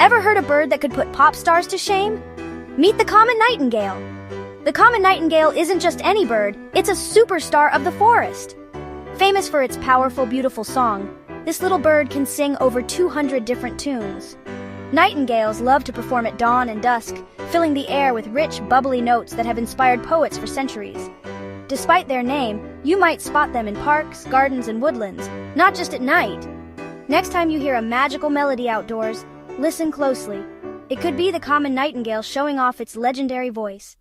Ever heard a bird that could put pop stars to shame? Meet the common nightingale. The common nightingale isn't just any bird, it's a superstar of the forest. Famous for its powerful, beautiful song, this little bird can sing over 200 different tunes. Nightingales love to perform at dawn and dusk, filling the air with rich, bubbly notes that have inspired poets for centuries. Despite their name, you might spot them in parks, gardens, and woodlands, not just at night. Next time you hear a magical melody outdoors, listen closely. It could be the common nightingale showing off its legendary voice.